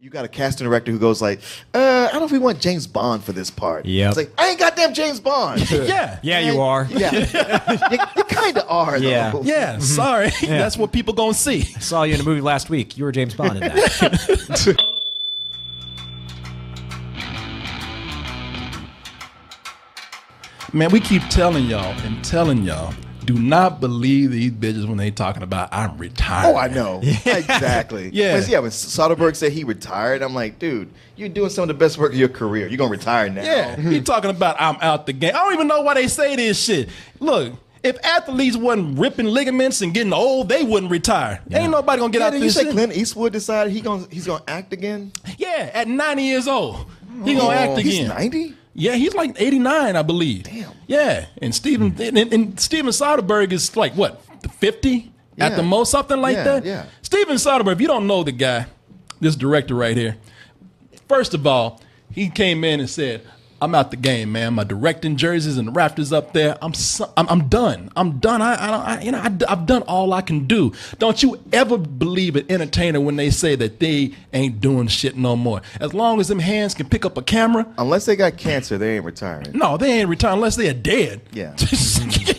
You got a casting director who goes like, I don't know if we want James Bond for this part. Yeah. It's like, I ain't goddamn James Bond. Yeah, you are. Yeah. you kind of are, though. Yeah. yeah. Sorry, that's what people gonna see. I saw you in a movie last week. You were James Bond in that. Man, we keep telling y'all, do not believe these bitches when they talking about I'm retired. Oh, I know. Exactly. Yeah. When Soderbergh said he retired, I'm like, dude, you're doing some of the best work of your career. You're going to retire now. Yeah, he talking about I'm out the game. I don't even know why they say this shit. Look, if athletes wasn't ripping ligaments and getting old, they wouldn't retire. Ain't nobody gonna get out Did you this say shit. Clint Eastwood decided he's gonna act again? Yeah, at 90 years old, he gonna act again. He's 90? Yeah, he's like 89, I believe. Damn. Yeah, and Steven Soderbergh is like what, 50 at the most, something like that. Yeah. Steven Soderbergh, if you don't know the guy, this director right here. First of all, he came in and said, I'm out the game, man. My directing jerseys and the rafters up there. I'm done. I'm done. I've done all I can do. Don't you ever believe an entertainer when they say that they ain't doing shit no more. As long as them hands can pick up a camera. Unless they got cancer, they ain't retiring. No, they ain't retiring unless they are dead. Yeah.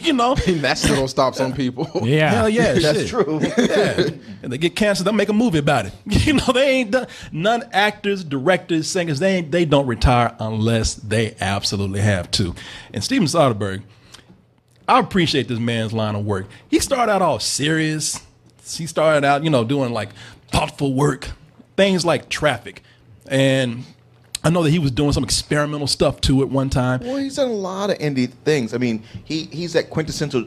You know. That still don't stop some people. Yeah. Hell yeah, That's shit. true. Yeah. And they get cancer, they'll make a movie about it. You know, they ain't done. None actors, directors, singers, they don't retire unless they absolutely have to. And Steven Soderbergh, I appreciate this man's line of work. He started out all serious. He started out, doing like thoughtful work, things like Traffic. And I know that he was doing some experimental stuff too at one time. Well, he's done a lot of indie things. I mean, he's that quintessential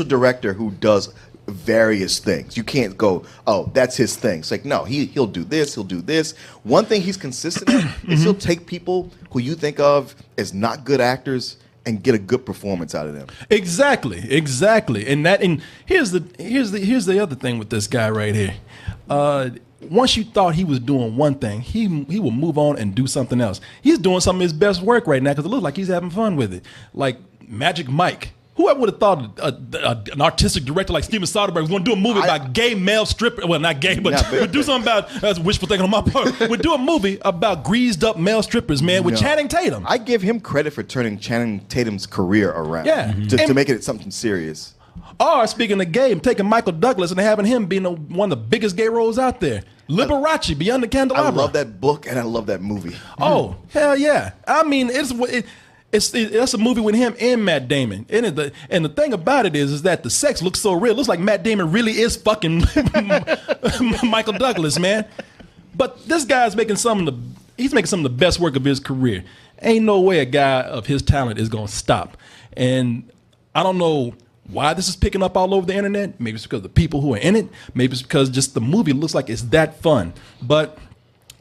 director who does various things. You can't go, oh, that's his thing. It's like, no, he'll do this, he'll do this. One thing he's consistent at is he'll take people who you think of as not good actors and get a good performance out of them. Exactly. And here's the other thing with this guy right here. Once you thought he was doing one thing, he will move on and do something else. He's doing some of his best work right now because it looks like he's having fun with it. Like Magic Mike. Whoever would have thought an artistic director like Steven Soderbergh was going to do a movie about gay male stripper? Well, not gay, but would do something about, that's wishful thinking on my part, would do a movie about greased up male strippers, man, with Channing Tatum. I give him credit for turning Channing Tatum's career around. Yeah. To make it something serious. Or, speaking of gay, taking Michael Douglas and having him being one of the biggest gay roles out there. Liberace, Beyond the Candelabra. I love that book and I love that movie. Oh, hell yeah. I mean, it's a movie with him and Matt Damon. And the thing about it is that the sex looks so real. It looks like Matt Damon really is fucking Michael Douglas, man. But this guy's making some of the best work of his career. Ain't no way a guy of his talent is going to stop. And I don't know why this is picking up all over the internet. Maybe it's because of the people who are in it. Maybe it's because just the movie looks like it's that fun. But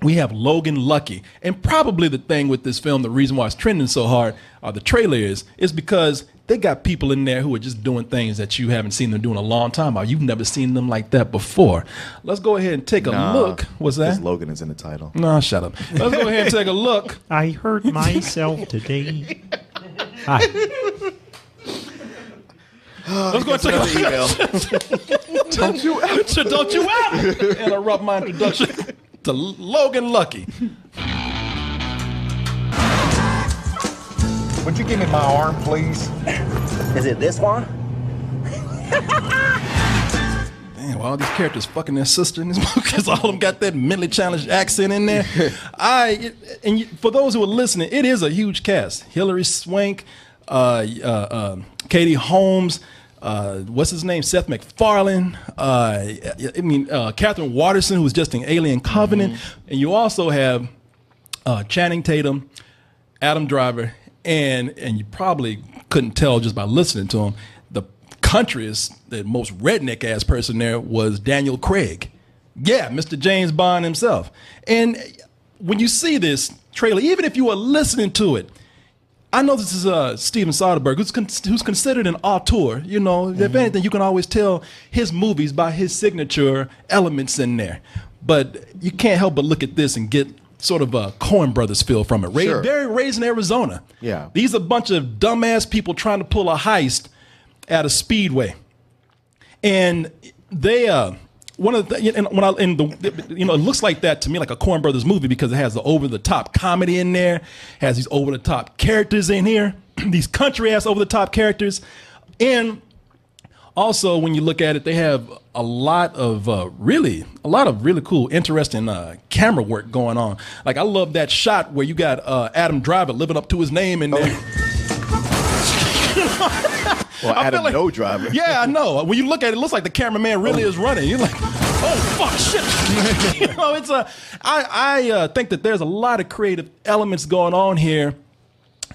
we have Logan Lucky. And probably the thing with this film, the reason why it's trending so hard, or the trailer is because they got people in there who are just doing things that you haven't seen them do in a long time, or you've never seen them like that before. Let's go ahead and take a look. What's that? Because Logan is in the title. No, shut up. Let's go ahead and take a look. I hurt myself today. Hi. Let's go and take Another email. Don't you ever interrupt my introduction to Logan Lucky. Would you give me my arm, please? Is it this one? Damn, all these characters fucking their sister in this movie because all of them got that mentally challenged accent in there. For those who are listening, it is a huge cast. Hilary Swank, Katie Holmes, what's his name? Seth MacFarlane. Catherine Waterston, who was just in Alien Covenant. And you also have Channing Tatum, Adam Driver, and you probably couldn't tell just by listening to him, the country's the most redneck ass person there was Daniel Craig. Yeah, Mr. James Bond himself. And when you see this trailer, even if you are listening to it, I know this is Steven Soderbergh, who's considered an auteur. You know, if anything, you can always tell his movies by his signature elements in there. But you can't help but look at this and get sort of a Coen Brothers feel from it. Sure. Very raised in Arizona. Yeah. These are a bunch of dumbass people trying to pull a heist at a speedway. And they one of the and when I in the it looks like that to me, like a Coen Brothers movie, because it has the over the top comedy in there, has these over the top characters in here, these country ass over the top characters, and also when you look at it, they have a lot of really cool, interesting camera work going on. Like I love that shot where you got Adam Driver living up to his name in there. Well, Adam No Driver. Yeah, I know. When you look at it, it looks like the cameraman really is running. You're like, oh fuck, shit. It's I think that there's a lot of creative elements going on here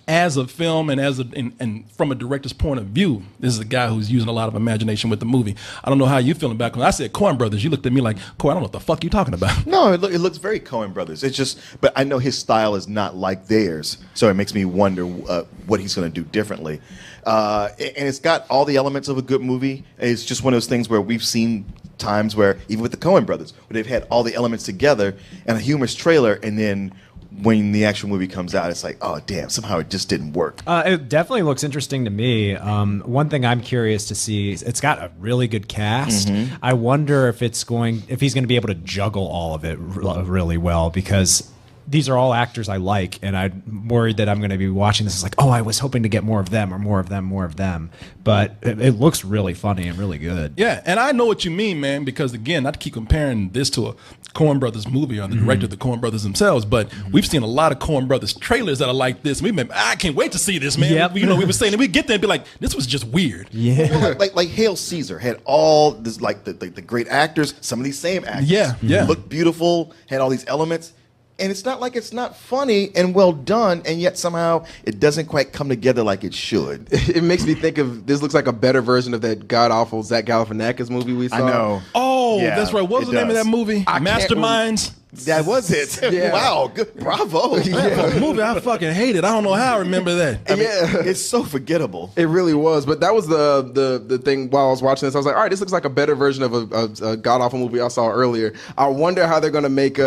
as a film and and from a director's point of view. This is a guy who's using a lot of imagination with the movie. I don't know how you feeling about it. When I said Coen Brothers, you looked at me like, Coen, I don't know what the fuck you talking about. No, it looks very Coen Brothers. It's just, but I know his style is not like theirs, so it makes me wonder what he's going to do differently. And it's got all the elements of a good movie. It's just one of those things where we've seen times where, even with the Coen Brothers, where they've had all the elements together in a humorous trailer, and then when the actual movie comes out, it's like, oh damn, somehow it just didn't work. It definitely looks interesting to me. One thing I'm curious to see is it's got a really good cast. Mm-hmm. I wonder if he's going to be able to juggle all of it really well, because these are all actors I like, and I'm worried that I'm going to be watching this. It's like, oh, I was hoping to get more of them, or more of them, more of them. But it looks really funny and really good. Yeah, and I know what you mean, man, because again, not to keep comparing this to a Coen Brothers movie or the director of the Coen Brothers themselves, but we've seen a lot of Coen Brothers trailers that are like this. We've been, I can't wait to see this, man. Yep. We were saying, we get there and be like, this was just weird. Yeah. Well, like Hail Caesar had all this, like the great actors, some of these same actors. Yeah. Looked beautiful, had all these elements. And it's not like it's not funny and well done, and yet somehow it doesn't quite come together like it should. It makes me think of, this looks like a better version of that god-awful Zach Galifianakis movie we saw. I know. Oh, Yeah, that's right. What was it the name of does. that movie? I can't Masterminds. That was it. Yeah. Wow, good, bravo. That movie I fucking hated. I don't know how I remember that. I mean, it's so forgettable. It really was, but that was the thing while I was watching this. I was like, all right, this looks like a better version of a god-awful movie I saw earlier. I wonder how they're going to make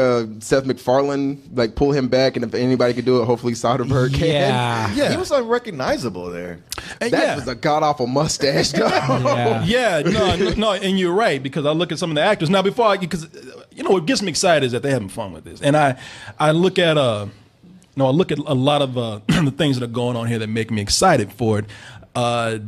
Seth MacFarlane, like, pull him back, and if anybody could do it, hopefully Soderbergh can. Yeah. He was unrecognizable there. And That was a god-awful mustache, though. Yeah. No, and you're right, because I look at some of the actors now before, because what gets me excited is that they're having fun with this, and I look at I look at a lot of the things that are going on here that make me excited for it.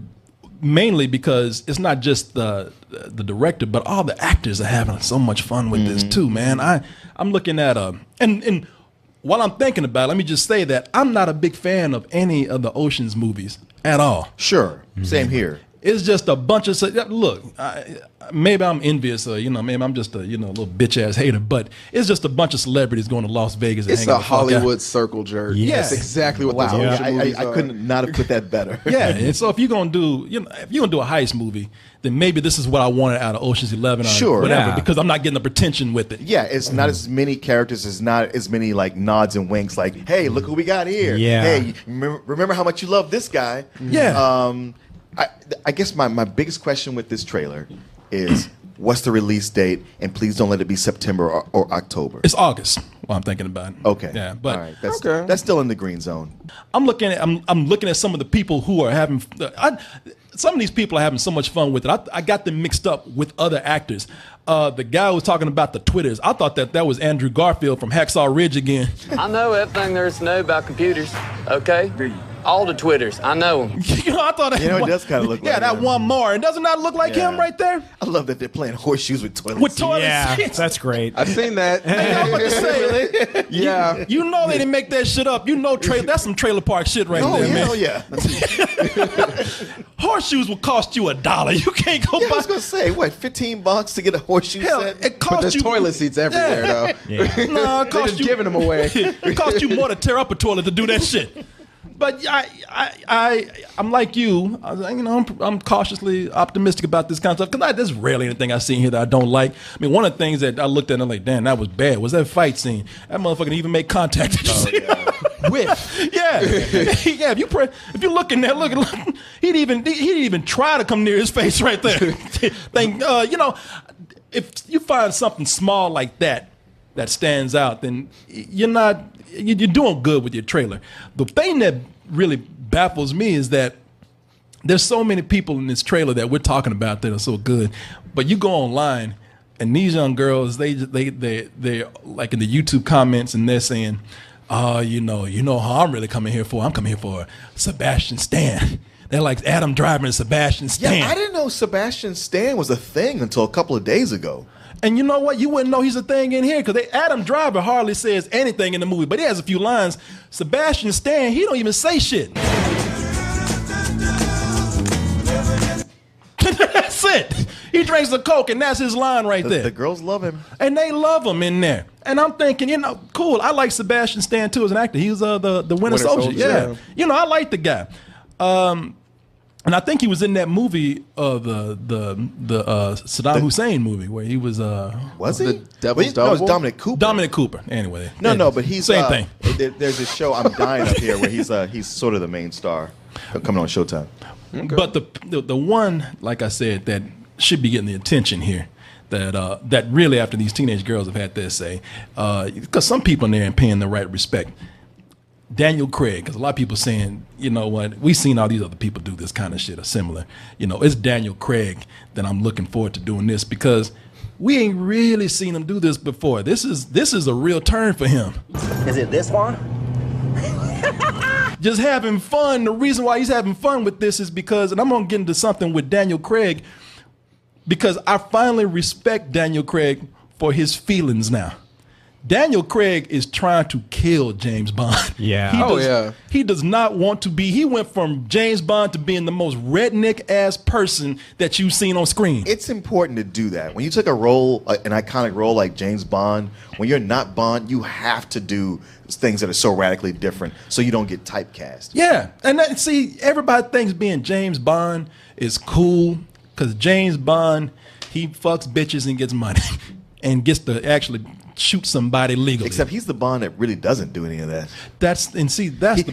Mainly because it's not just the director, but all the actors are having so much fun with this too, man. I'm looking at and while I'm thinking about it, let me just say that I'm not a big fan of any of the Ocean's movies at all. Sure, same here. It's just a bunch of look. Maybe I'm envious, or maybe I'm just a little bitch ass hater. But it's just a bunch of celebrities going to Las Vegas. And It's hanging a the fuck out. Hollywood circle jerk. Yeah. That's exactly what Wow, those Ocean movies I are. could not have put that better. Yeah, and so if you're gonna do, if you're gonna do a heist movie, then maybe this is what I wanted out of Ocean's 11 or Sure. whatever, Yeah. because I'm not getting the pretension with it. Yeah, it's not as many characters. It's not as many like nods and winks. Like, hey, look who we got here. Yeah. Hey, remember how much you love this guy. Yeah. I guess my biggest question with this trailer is, what's the release date? And please don't let it be September or October. It's August. What I'm thinking about. Okay. Yeah, but all right. That's still in the green zone. I'm looking at some of the people who are having. Some of these people are having so much fun with it. I got them mixed up with other actors. The guy who was talking about the Twitters, I thought that was Andrew Garfield from Hacksaw Ridge again. I know everything there is to know about computers, okay? All the Twitters, I know them. I thought that it does kind of look like that him. one more. And doesn't that look like Yeah. him right there? I love that they're playing horseshoes with toilet With seats. toilet Yeah, seats. that's great. I've seen that. Hey, I was about to say, Yeah. you know they didn't make that shit up. That's some trailer park shit right Oh, there, yeah, man. oh, yeah. Horseshoes will cost you $1. You can't go Yeah, I buy. was going to say, what, $15 to get a horseshoe Hell, set? it But costs there's you toilet seats everywhere, though. No, it They're costs just you giving them away. it costs you more to tear up a toilet to do that shit. But I'm like you. I'm cautiously optimistic about this kind of stuff, because there's rarely anything I see in here that I don't like. I mean, one of the things that I looked at and I'm like, damn, that was bad, was that fight scene. That motherfucker didn't even make contact. Whiff. Yeah. Yeah. If you look in there, look, he didn't even try to come near his face right there. If you find something small like that stands out, then you're doing good with your trailer. The thing that really baffles me is that there's so many people in this trailer that we're talking about that are so good, but you go online And these young girls, they're like in the YouTube comments, and they're saying, you know how I'm really coming here for. I'm coming here for Sebastian Stan. They're like Adam Driver and Sebastian Stan. Yeah, I didn't know Sebastian Stan was a thing until a couple of days ago. And you know what? You wouldn't know he's a thing in here because Adam Driver hardly says anything in the movie, but he has a few lines. Sebastian Stan, he don't even say shit. That's it. He drinks the Coke, and that's his line right there. The girls love him. And they love him in there. And I'm thinking, cool. I like Sebastian Stan, too, as an actor. He was the Winter Soldier. Yeah. I like the guy. And I think he was in that movie, the Saddam Hussein movie, where he was. Was he? The Devil's No, it was Double? Dominic Cooper. Dominic Cooper. Anyway. No, but he's same thing. There's a show I'm dying up here where he's sort of the main star coming on Showtime. Okay. But the one, like I said, that should be getting the attention here, that really after these teenage girls have had their say, because some people in there ain't paying the right respect. Daniel Craig, because a lot of people saying, you know what, we've seen all these other people do this kind of shit or similar. It's Daniel Craig that I'm looking forward to doing this because we ain't really seen him do this before. This is a real turn for him. Is it this one? Just having fun. The reason why he's having fun with this is because, and I'm going to get into something with Daniel Craig, because I finally respect Daniel Craig for his feelings now. Daniel Craig is trying to kill James Bond. Yeah. He does not want to be. He went from James Bond to being the most redneck ass person that you've seen on screen. It's important to do that. When you take a role, an iconic role like James Bond, when you're not Bond, you have to do things that are so radically different so you don't get typecast. Yeah. And see, everybody thinks being James Bond is cool because James Bond, he fucks bitches and gets money and gets to actually shoot somebody legally. Except he's the Bond that really doesn't do any of that. That's the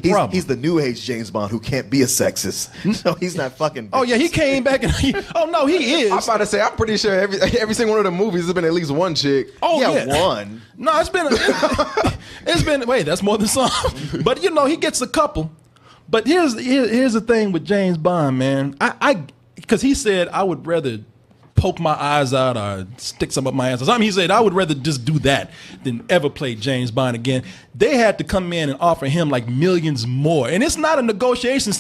problem. He's the new age James Bond who can't be a sexist. So he's not fucking bitches. Oh yeah, he came back and he is. I'm about to say, I'm pretty sure every single one of the movies has been at least one chick. Oh yeah. One. No, it's been wait, that's more than some. But he gets a couple. But here's the thing with James Bond, man. I because he said I would rather poke my eyes out or stick some up my ass or something. He said, I would rather just do that than ever play James Bond again. They had to come in and offer him like millions more. And it's not a negotiation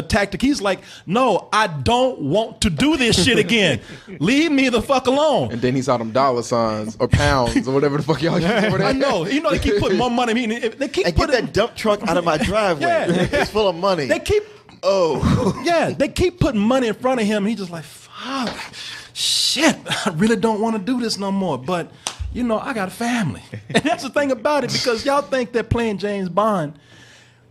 tactic. He's like, no, I don't want to do this shit again. Leave me the fuck alone. And then he saw them dollar signs or pounds or whatever the fuck y'all use over there. I know. They keep putting more money. They keep get that dump truck out of my driveway. Yeah. It's full of money. They keep they keep putting money in front of him. And he's just like, fuck. Shit, I really don't want to do this no more. But, I got a family. And that's the thing about it, because y'all think that playing James Bond,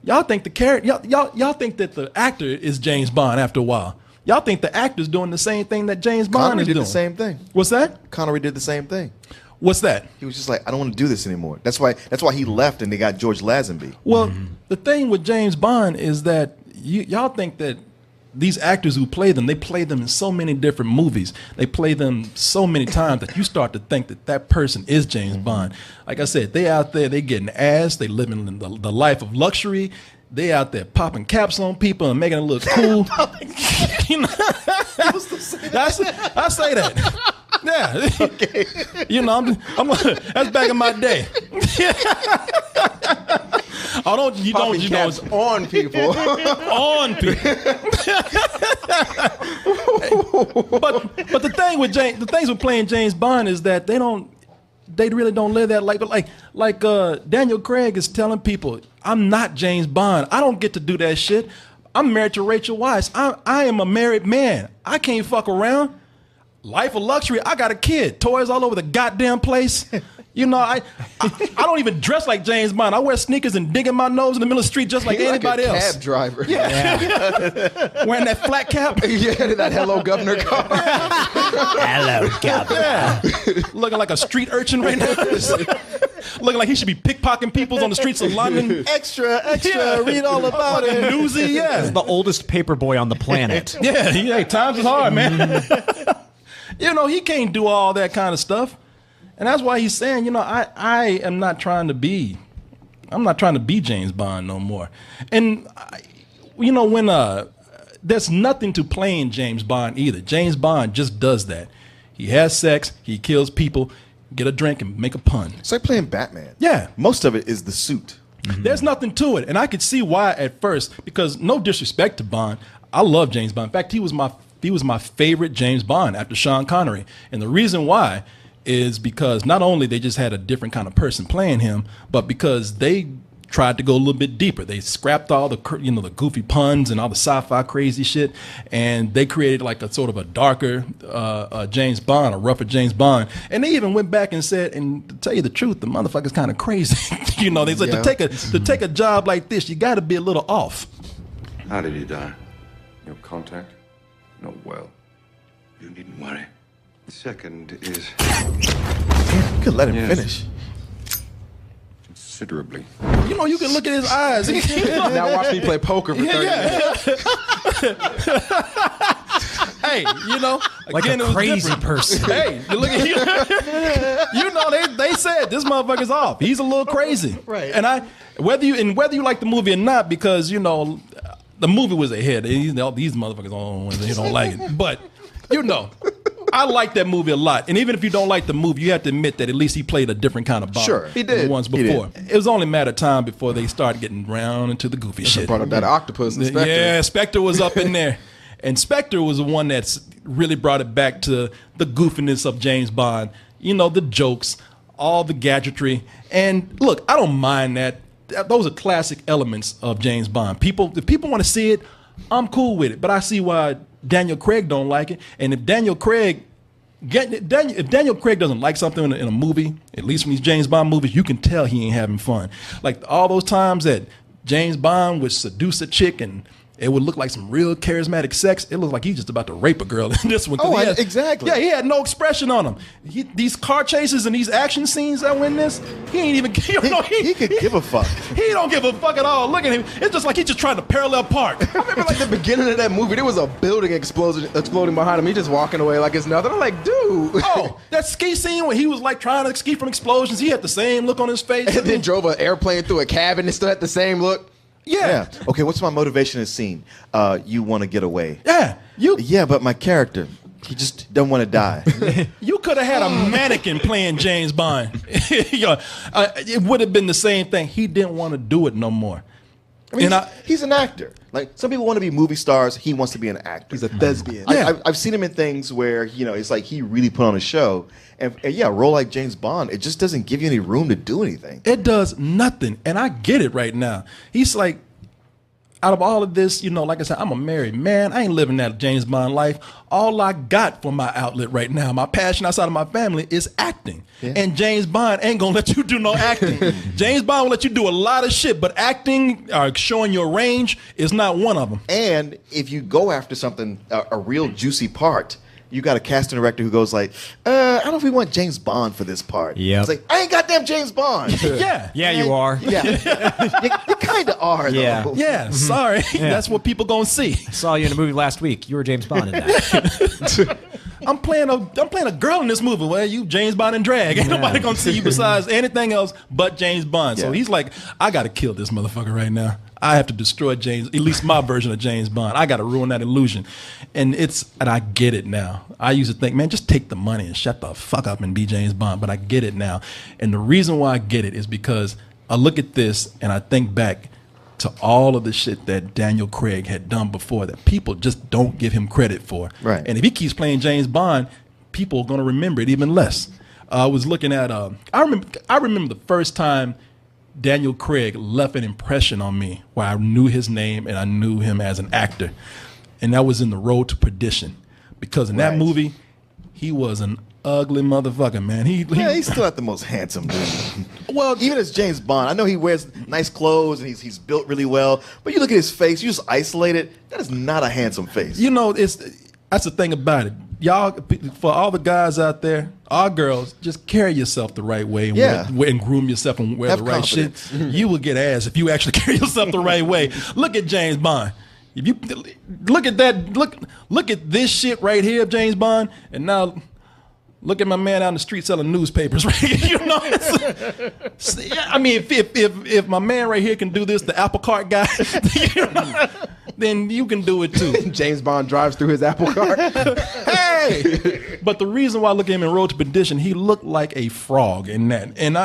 y'all think the character, y'all think that the actor is James Bond after a while. Y'all think the actor's doing the same thing that James Bond Connery is did doing. the same thing. What's that? Connery did the same thing. What's that? He was just like, I don't want to do this anymore. That's why he left and they got George Lazenby. Well, the thing with James Bond is that y'all think that these actors who play them, they play them in so many different movies. They play them so many times that you start to think that person is James Bond. Like I said, they out there, they getting ass, they living in the life of luxury. They out there popping caps on people and making it look cool. I say that. Yeah. Okay. That's back in my day. Caps on people. On people. But the thing with the things with playing James Bond is that they really don't live that life. But like Daniel Craig is telling people, I'm not James Bond. I don't get to do that shit. I'm married to Rachel Weisz. I am a married man. I can't fuck around. Life of luxury. I got a kid. Toys all over the goddamn place. I don't even dress like James Bond. I wear sneakers and dig in my nose in the middle of the street just like anybody like a else. Cab driver. Yeah. Wearing that flat cap. Yeah, that Hello Governor car. Hello, Governor. Yeah. Looking like a street urchin right now. Looking like he should be pickpocketing people on the streets of London. Extra, read all about it. Newsy, yeah. The oldest paper boy on the planet. Yeah, times is hard, man. He can't do all that kind of stuff. And that's why he's saying, I am not trying to be, I'm not trying to be James Bond no more. And, when there's nothing to playing James Bond either. James Bond just does that. He has sex. He kills people. Get a drink and make a pun. It's like playing Batman. Yeah. Most of it is the suit. There's nothing to it. And I could see why at first, because no disrespect to Bond. I love James Bond. In fact, he was my favorite James Bond after Sean Connery. And the reason why is because not only they just had a different kind of person playing him, but because they tried to go a little bit deeper. They scrapped all the the goofy puns and all the sci-fi crazy shit, and they created like a sort of a darker James Bond, a rougher James Bond. And they even went back and said, and to tell you the truth, the motherfucker's kind of crazy. They said to take a job like this, you got to be a little off. How did he die? No contact? No well. You needn't worry. The second is Damn, you could let him finish. considerably. You can look at his eyes. Now watch me play poker for 30 minutes. Hey, Like again, a it was crazy different. person. Hey, you look at they said this motherfucker's off. He's a little crazy. Right. And whether you like the movie or not, because the movie was a hit. These motherfuckers they don't like it. But I like that movie a lot. And even if you don't like the movie, you have to admit that at least he played a different kind of Bond. Sure. He than did. the ones He before. did. It was only a matter of time before they started getting round into the goofy shit. Brought up that octopus and Spectre. Yeah, Spectre was up in there. And Spectre was the one that's really brought it back to the goofiness of James Bond. The jokes, all the gadgetry. And look, I don't mind that. Those are classic elements of James Bond. If people want to see it, I'm cool with it. But I see why Daniel Craig don't like it. And if Daniel Craig doesn't like something in a movie, at least from these James Bond movies, you can tell he ain't having fun. Like all those times that James Bond would seduce a chick and it would look like some real charismatic sex. It looked like he's just about to rape a girl in this one. Exactly. Yeah, he had no expression on him. These car chases and these action scenes that were in this, he ain't even. He could give a fuck. He don't give a fuck at all. Look at him. It's just like he's just trying to parallel park. I remember like the beginning of that movie, there was a building exploding behind him. He just walking away like it's nothing. I'm like, dude. Oh, that ski scene when he was like trying to ski from explosions, he had the same look on his face. And then drove an airplane through a cabin and still had the same look. Yeah. Okay, what's my motivation in this scene? You want to get away. Yeah. Yeah, but my character, he just don't want to die. You could have had a mannequin playing James Bond. It would have been the same thing. He didn't want to do it no more. I mean, he's an actor. Like some people want to be movie stars. He wants to be an actor. He's a thespian. I've seen him in things where it's like he really put on a show. And yeah, a role like James Bond, it just doesn't give you any room to do anything. It does nothing, and I get it right now. He's like, out of all of this, like I said, I'm a married man. I ain't living that James Bond life. All I got for my outlet right now, my passion outside of my family, is acting. Yeah. And James Bond ain't gonna let you do no acting. James Bond will let you do a lot of shit, but acting or showing your range is not one of them. And if you go after something, a real juicy part, you got a casting director who goes like, I don't know if we want James Bond for this part. Yeah. It's like, I ain't goddamn James Bond. Yeah. Yeah, you are. Yeah. you kind of are, though. Yeah. Yeah, sorry. Yeah. That's what people gonna see. Saw you in a movie last week. You were James Bond in that. I'm playing a girl in this movie. Well, you James Bond in drag. Ain't nobody gonna see you besides anything else but James Bond. So he's like, I gotta kill this motherfucker right now. I have to destroy at least my version of James Bond. I gotta ruin that illusion. And I get it now. I used to think, man, just take the money and shut the fuck up and be James Bond. But I get it now. And the reason why I get it is because I look at this and I think back to all of the shit that Daniel Craig had done before that people just don't give him credit for. Right. And if he keeps playing James Bond, people are going to remember it even less. I was looking at, I remember the first time Daniel Craig left an impression on me where I knew his name and I knew him as an actor. And that was in The Road to Perdition. Because in that movie, he was an ugly motherfucker, man. He's still not the most handsome dude. Well, even as James Bond, I know he wears nice clothes and he's built really well, but you look at his face, you just isolate it. That is not a handsome face. That's the thing about it. Y'all, for all the guys out there, all girls, just carry yourself the right way and groom yourself and wear the right confidence. shit. You will get ass if you actually carry yourself the right way. Look at James Bond. If you look at that, look at this shit right here, James Bond, and now look at my man out in the street selling newspapers, right? I mean, if my man right here can do this, the apple cart guy, then you can do it too. James Bond drives through his apple cart. Hey, Hey, but the reason why I look at him in Road to Perdition, he looked like a frog in that, and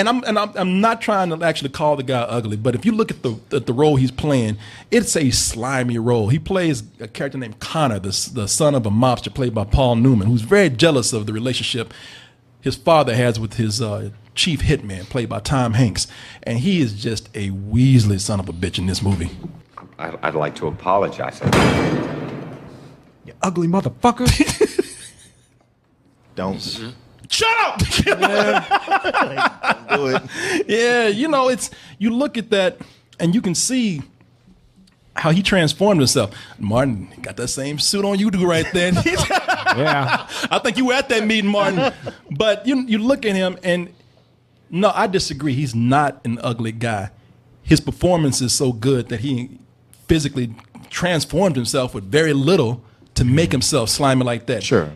I'm not trying to actually call the guy ugly, but if you look at the role he's playing, it's a slimy role. He plays a character named Connor, the son of a mobster played by Paul Newman, who's very jealous of the relationship his father has with his chief hitman, played by Tom Hanks, and he is just a Weasley son of a bitch in this movie. I'd like to apologize. You ugly motherfucker. Don't. Shut up! Don't do it. Yeah, it's you look at that and you can see how he transformed himself. Martin got that same suit on you do right there. Yeah. I think you were at that meeting, Martin. But you look at him and no, I disagree. He's not an ugly guy. His performance is so good that he physically transformed himself with very little to make himself slimy like that. Sure.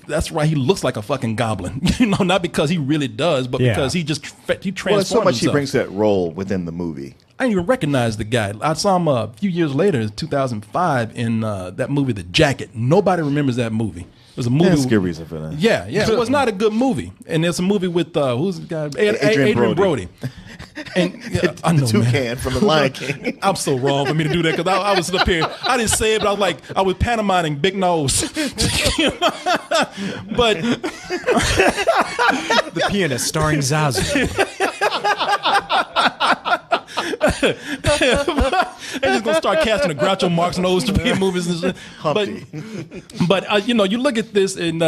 That's why he looks like a fucking goblin. Not because he really does, but because he transformed Well, so much himself. he brings to that role within the movie. I didn't even recognize the guy. I saw him a few years later, in 2005, in that movie, The Jacket. Nobody remembers that movie. It was a movie. That's a good reason for that. Yeah. It was not a good movie. And it's a movie with, who's the guy? Adrian Brody. And I know, Toucan man. from The Lion King. I'm so wrong for me to do that because I was up here. I didn't say it, but I was pantomiming Big Nose. But The Pianist, starring Zazu. They're just gonna start casting a Groucho Marx nose to be in movies and shit. But you look at this and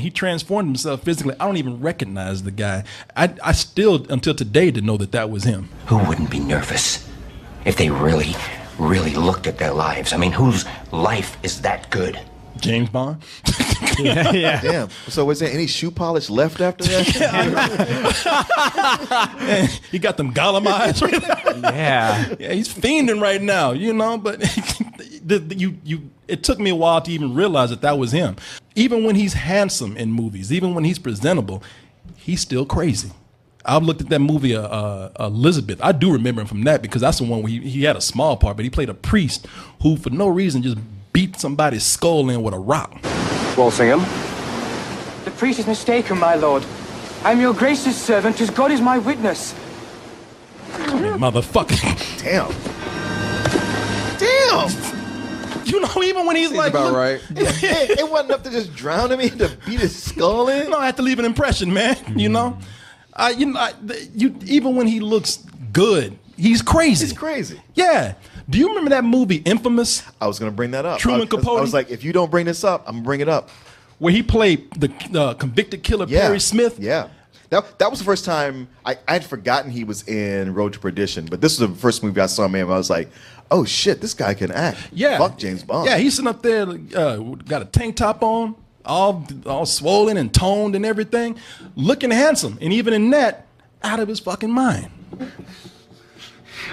he transformed himself physically. I don't even recognize the guy. I still until today didn't know that was him. Who wouldn't be nervous if they really, really looked at their lives? I mean, whose life is that good? James Bond. Yeah. Damn. So was there any shoe polish left after that? He got them Gollum eyes. Right now. Yeah. Yeah, he's fiending right now, But it took me a while to even realize that was him. Even when he's handsome in movies, even when he's presentable, he's still crazy. I've looked at that movie, Elizabeth. I do remember him from that because that's the one where he had a small part, but he played a priest who, for no reason, just beat somebody's skull in with a rock. Walsingham? The priest is mistaken, my lord. I am your gracious servant, as God is my witness. Motherfucker. Damn. Even when he's Seems like, about right. It wasn't enough to just drown him. He had to beat his skull in. I have to leave an impression, man. Even when he looks good, he's crazy. He's crazy. Yeah. Do you remember that movie Infamous? I was going to bring that up. Truman Capote? I was like, if you don't bring this up, I'm going to bring it up. Where he played the convicted killer Perry Smith? Yeah. That was the first time I had forgotten he was in Road to Perdition, but this was the first movie I saw him in. I was like, oh shit, this guy can act. Yeah. Fuck James Bond. Yeah, he's sitting up there, got a tank top on, all swollen and toned and everything, looking handsome. And even in that, out of his fucking mind.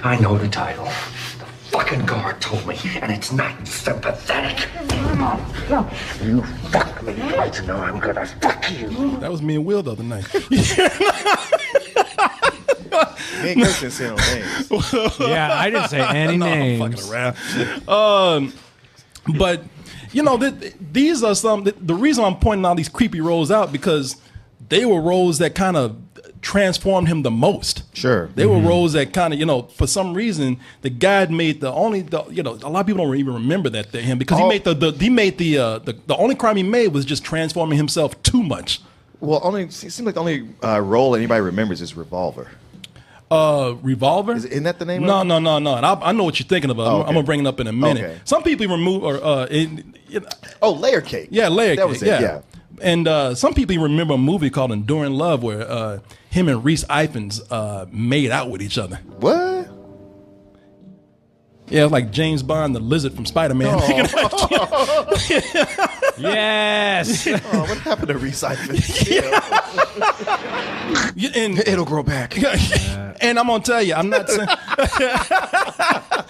I know the title. The fucking guard told me, and it's not sympathetic. You fuck me right now, I'm gonna fuck you. That was me and Will the other night. Me and Kirsten saying names. Yeah, I didn't say any names. I'm fucking around. But these are the reason I'm pointing all these creepy roles out because they were roles that kind of transformed him the most. Sure. They were roles that kind of, for some reason, the guy made a lot of people don't even remember that to him because he made the only crime he made was just transforming himself too much. Well, it seems like the only role anybody remembers is Revolver. Revolver? Isn't that the name No, of it? no. And I know what you're thinking about. Oh, okay. I'm going to bring it up in a minute. Okay. Some people remove, Layer Cake. Yeah, Layer That Cake. was it, yeah. And some people remember a movie called Enduring Love where him and Reese Ifans made out with each other. What? Yeah, like James Bond, the lizard from Spider-Man. Yes. Oh, what happened to recycling? And It'll grow back. and I'm gonna tell you, I'm not saying. I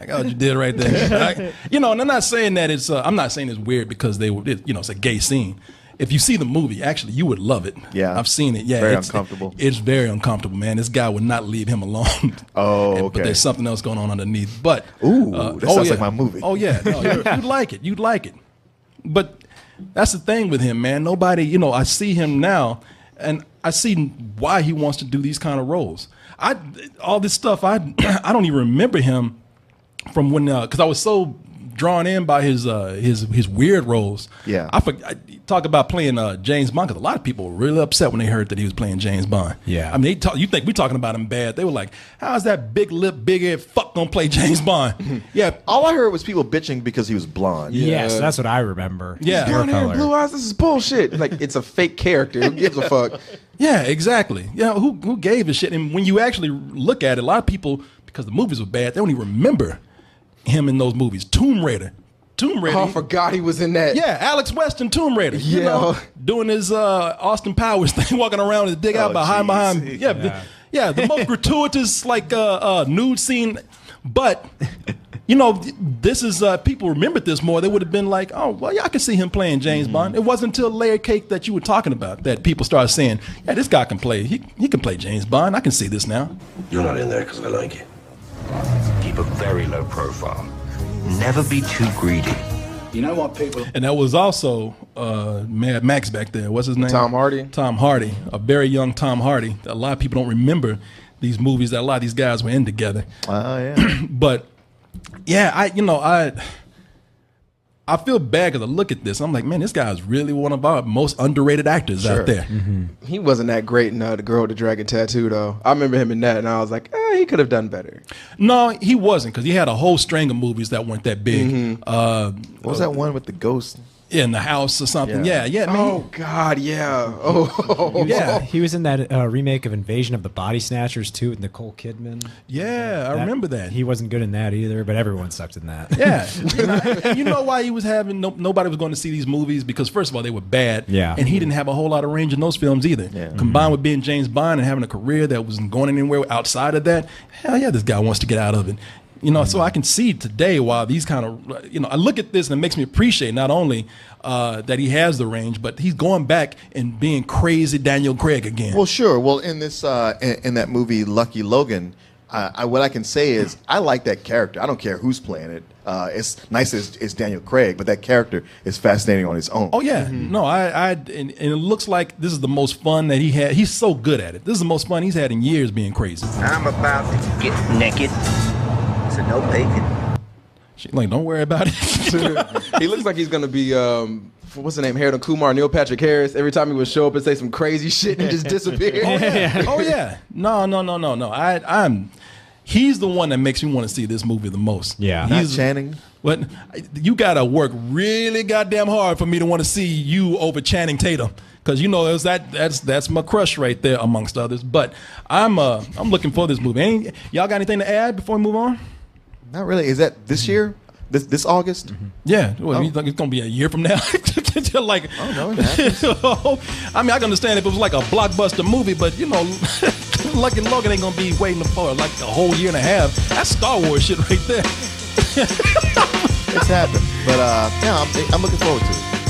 got what you did right there. And I'm not saying that it's. I'm not saying it's weird because it's a gay scene. if you see the movie, actually, you would love it. Yeah. I've seen it. Yeah, Very uncomfortable. It's very uncomfortable, man. This guy would not leave him alone. Oh, okay. But there's something else going on underneath. But Ooh, that sounds like my movie. Oh yeah, no, you'd like it. You'd like it. But that's the thing with him, man. Nobody, you know, I see him now, and I see why he wants to do these kind of roles. All this stuff, I don't even remember him from when, because I was so drawn in by his weird roles. Yeah. I talk about playing James Bond, because a lot of people were really upset when they heard that he was playing James Bond. Yeah. I mean, you think we're talking about him bad. They were like, how is that big lip, big head fuck gonna play James Bond? Yeah. All I heard was people bitching because he was blonde. Yes, that's what I remember. Yeah. Brown hair, blue eyes. This is bullshit. Like, it's a fake character. Who gives a fuck? Yeah, exactly. Yeah, who gave a shit? And when you actually look at it, a lot of people, because the movies were bad, they don't even remember him in those movies. Tomb Raider. Oh, I forgot he was in that. Yeah, Alex Weston, Tomb Raider. Yeah. You know, doing his Austin Powers thing, walking around his dig out behind. Yeah, the most gratuitous like nude scene. But you know, this is people remembered this more. They would have been like, oh, well, yeah, I can see him playing James Bond. It wasn't until Layer Cake that you were talking about that people started saying, yeah, this guy can play. He can play James Bond. I can see this now. You're not in there because I like you. Keep a very low profile. Never be too greedy. You know what, people? And that was also Mad Max back there. What's his name? Tom Hardy. Tom Hardy, a very young Tom Hardy. A lot of people don't remember these movies that a lot of these guys were in together. Oh, yeah. But yeah, I feel bad because I look at this. I'm like, man, this guy is really one of our most underrated actors out there. Mm-hmm. He wasn't that great in The Girl with the Dragon Tattoo, though. I remember him in that, and I was like, he could have done better. No, he wasn't, because he had a whole string of movies that weren't that big. What was that one with the ghost? In the house or something. Yeah, man. Oh, God, yeah. Oh, Yeah, he was in that remake of Invasion of the Body Snatchers too with Nicole Kidman. Yeah, I remember that. He wasn't good in that either, but everyone sucked in that. Yeah. And you know why he was having, nobody was going to see these movies? Because first of all, they were bad. Yeah. And he didn't have a whole lot of range in those films either. Yeah. Combined with being James Bond and having a career that wasn't going anywhere outside of that, hell yeah, this guy wants to get out of it. You know, so I can see today why these kind of, you know, I look at this and it makes me appreciate not only that he has the range, but he's going back and being crazy Daniel Craig again. Well, sure. Well, in this in that movie Lucky Logan, what I can say is I like that character. I don't care who's playing it. It's nice it's Daniel Craig, but that character is fascinating on its own. Oh yeah, no, and it looks like this is the most fun that he had. He's so good at it. This is the most fun he's had in years being crazy. I'm about to get naked. So no bacon. She like, don't worry about it. He looks like he's gonna be what's the name? Harold and Kumar, Neil Patrick Harris. Every time he would show up and say some crazy shit and just disappear. Oh yeah. No. He's the one that makes me want to see this movie the most. Yeah. Not Channing. What you gotta work really goddamn hard for me to want to see you over Channing Tatum. Because you know that's my crush right there amongst others. But I'm looking for this movie. Y'all got anything to add before we move on? Not really. Is that this year? This August? Yeah. Well, you think it's gonna be a year from now? Like, oh no, it happens. I mean, I can understand if it was like a blockbuster movie, but you know, Lucky Logan ain't gonna be waiting for like a whole year and a half. That's Star Wars shit right there. It's happened, but yeah, I'm looking forward to it.